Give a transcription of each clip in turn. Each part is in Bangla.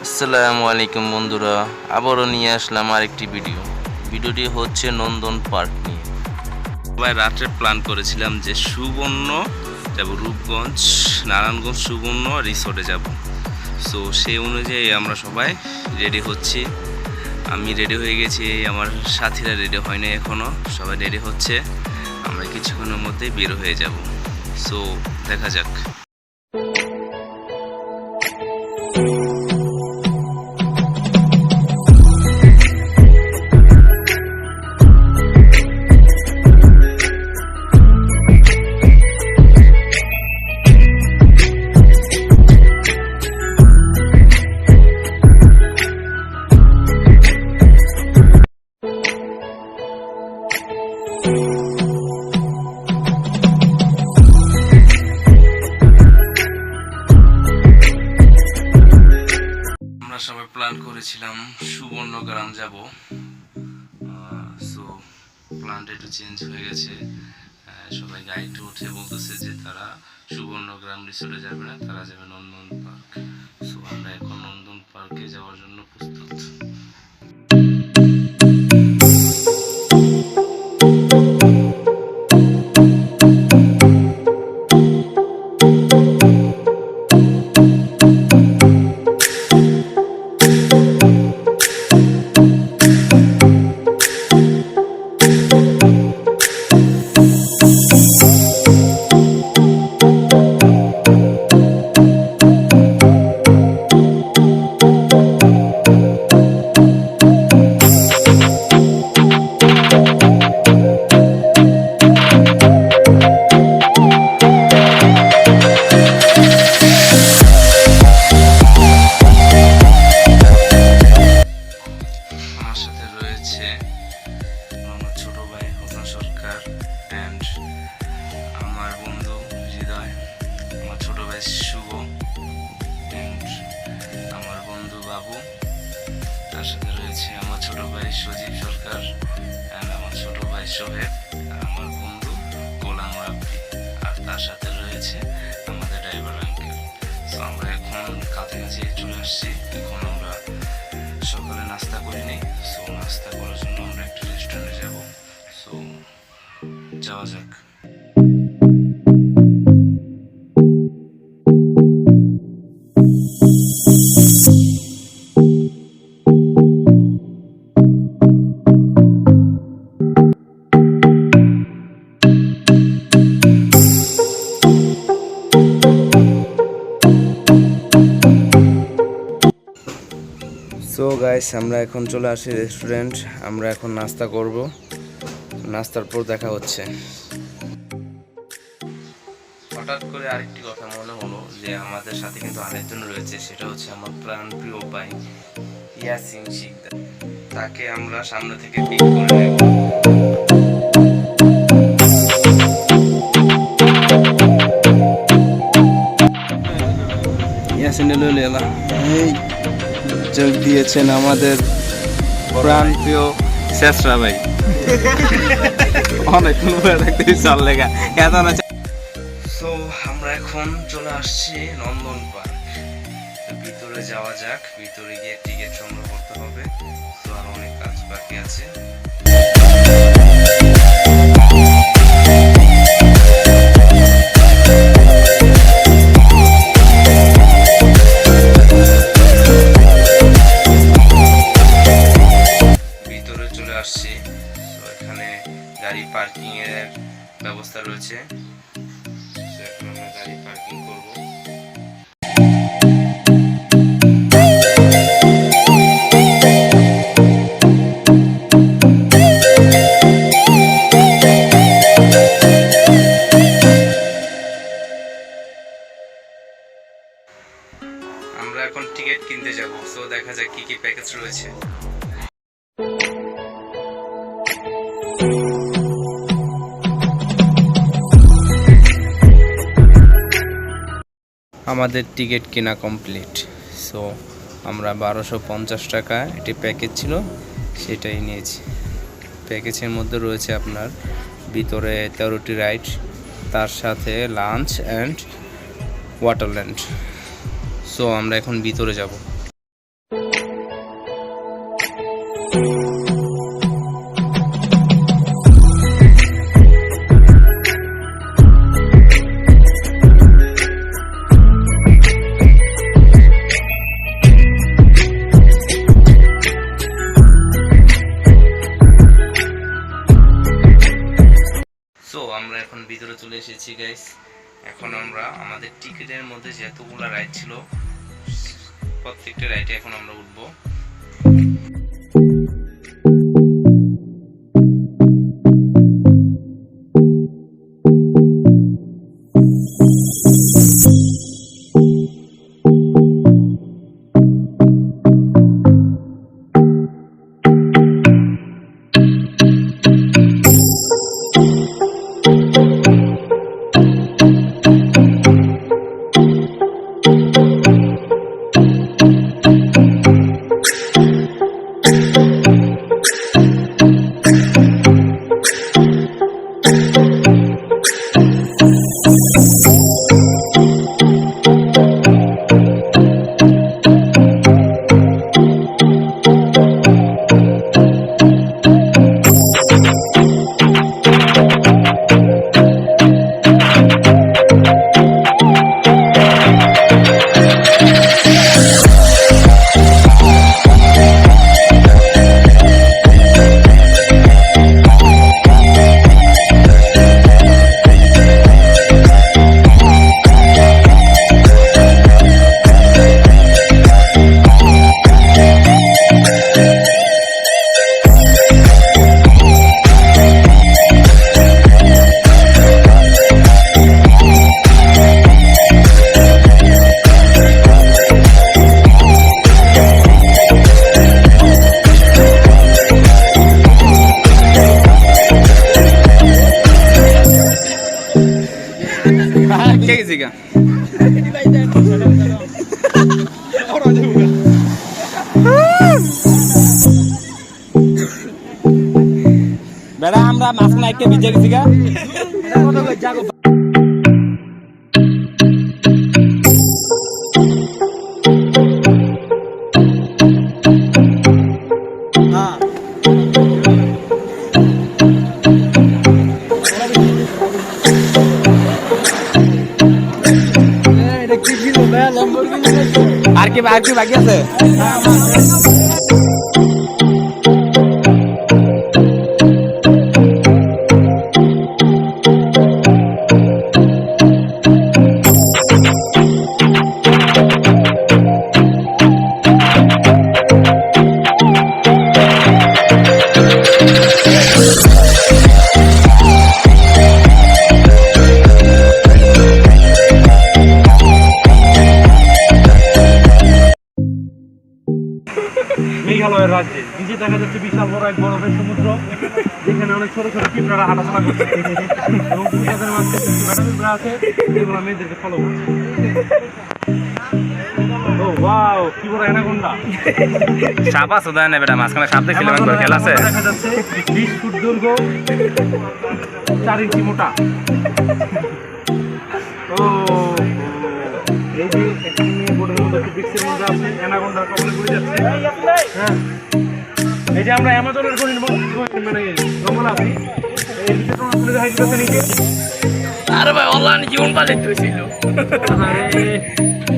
আসসালামু আলাইকুম বন্ধুরা, আবারও নিয়ে আসলাম আরেকটি ভিডিওটি হচ্ছে নন্দন পার্ক নিয়ে। সবাই রাত্রে প্ল্যান করেছিলাম যে সুবর্ণ যাব, রূপগঞ্জ নারায়ণগঞ্জ সুবর্ণ রিসোর্টে যাব। সো সেই অনুযায়ী আমরা সবাই রেডি হচ্ছি। আমি রেডি হয়ে গেছি, আমার সাথীরা রেডি হয়নি এখনও, সবাই রেডি হচ্ছে। আমরা কিছুক্ষণের মধ্যেই বের হয়ে যাব। সো দেখা যাক। সবাই প্ল্যান করেছিলাম সুবর্ণগ্রাম যাব। সো প্ল্যানটা একটু চেঞ্জ হয়ে গেছে। সবাই গাইড উঠে বলতেছে যে তারা সুবর্ণগ্রাম রিসোর্টে যাবে না, তারা যাবে নন্দন পার্ক। সো আমরা এখন নন্দন পার্কে যাওয়ার জন্য প্রস্তুত। আমার বন্ধু হৃদয়, আমার ছোট ভাই শুভ, আমার বন্ধু বাবু, তার সাথে রয়েছে আমার ছোট ভাই সজীব সরকার, আমার ছোট ভাই সোহেব, আর আমার বন্ধু গোলাম রাব্বি, আর তার সাথে রয়েছে আমাদের ড্রাইভার আঙ্কেল। সো আমরা এখন কাছাকাছি চলে আসছি। এখন আমরা সকালে নাস্তা করিনি। সো নাস্তা করার জন্য আমরা একটা রেস্টুরেন্টে যাব। সো যাওয়া যাক। সো গাইস, আমরা এখন চলে আসি রেস্টুরেন্ট। আমরা এখন নাস্তা করব, নাস্তার পর দেখা হচ্ছে। হঠাৎ করে আরেকটি কথা মনে হলো যে আমাদের সাথে কিন্তু আরেকজন রয়েছে, সেটা হচ্ছে আমার প্রাণ প্রিয় ভাই ইয়াসিন শিকদার। তাকে আমরা সামনে থেকে পিক করে নেব। ইয়াসিন এলা যোগ দিয়েছেন আমাদের প্রাণ প্রিয় শেষরা ভাই। অনেকক্ষণ পরে থাকতে চল লেগা এত না। সো আমরা এখন চলে আসছি নন্দন পার্ক। ভিতরে যাওয়া যাক। ভিতরে গিয়ে টিকিট সংগ্রহ করতে হবে। তো আর অনেক কাজ বাকি আছে। গাড়ি পার্কিং এর ব্যবস্থা রয়েছে। এখন আমরা গাড়ি পার্কিং করব। আমরা এখন টিকিট কিনতে যাব। সো দেখা যাক কি কি প্যাকেজ রয়েছে। আমাদের টিকিট কেনা কমপ্লিট। সো আমরা 1250 টাকা এটি প্যাকেজ ছিল, সেটাই নিয়েছি। প্যাকেজের মধ্যে রয়েছে আপনার ভিতরে 13টি রাইড, তার সাথে লাঞ্চ অ্যান্ড ওয়াটারল্যান্ড। সো আমরা এখন ভিতরে যাব। চলে এসেছি গাইস। এখন আমরা আমাদের টিকিটের মধ্যে যতগুলো রাইড ছিল প্রত্যেকটা রাইডে এখন আমরা উঠবো। বেড়া আমরা মাছ নাইকে ভিজে গেছি গা। আর কি বাকি আছে? মেঘালয়ের রাজ্যে নিচে দেখা যাচ্ছে বিশাল বড় এক বরফের সমুদ্র, যেখানে অনেক ছোট ছোট পিঁপড়ারা হাঁটাচলা করছে এবং তাদের মাঝে ম্যাডাম পিঁপড়া আছে যেগুলো মেয়েদেরকে ফলো করছে। ও ওয়াও, কি বড় অ্যানাকোন্ডা! সাপ আছে ওদের না বেটা, মাঝখানে সাপ দেখছিলাম একবার, খেলা আছে। দেখা যাচ্ছে 20 ফুট দৈর্ঘ্য, 4 ইঞ্চি মোটা। ও এই যে একটি মেয়ে বোর্ডের মধ্যে একটি বৃক্ষের মধ্যে আছে, অ্যানাকোন্ডার কবলে পড়ে যাচ্ছে। হ্যাঁ, এই যে আমরা অ্যামাজনের মানে জঙ্গল আছি, এই দিকে তোমার তুলে দেখা যাচ্ছে নিচে। আরে ভাই অনলাইন জীবন পালিত হয়েছিল। আরে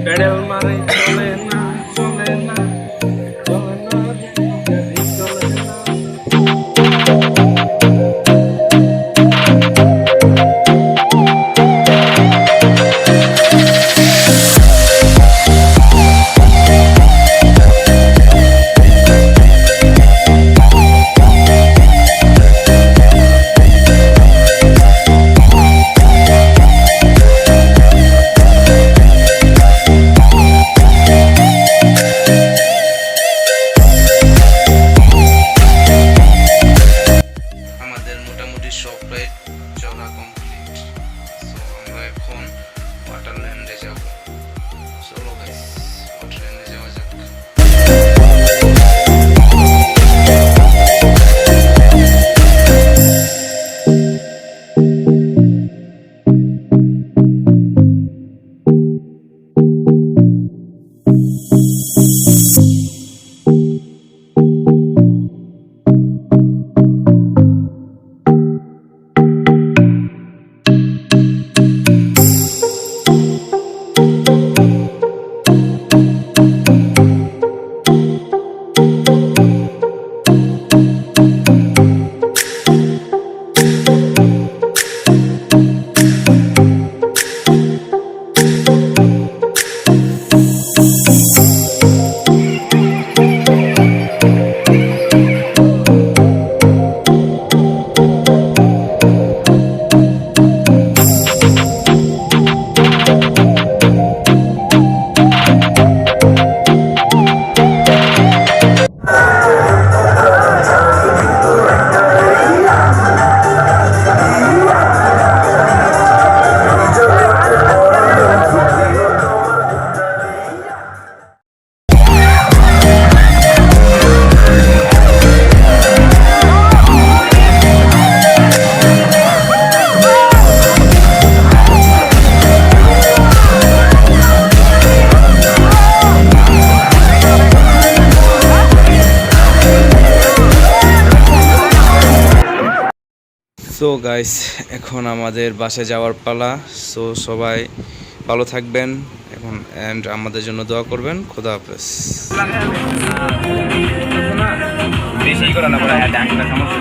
প্যাডেল মারে চলে না, চলে না, চলে না, চলে না। সো গাইস, এখন আমাদের বাসে যাওয়ার পালা। সো সবাই ভালো থাকবেন এখন, অ্যান্ড আমাদের জন্য দোয়া করবেন। খোদা হাফেজ। বেশি করে না বলে সমস্যা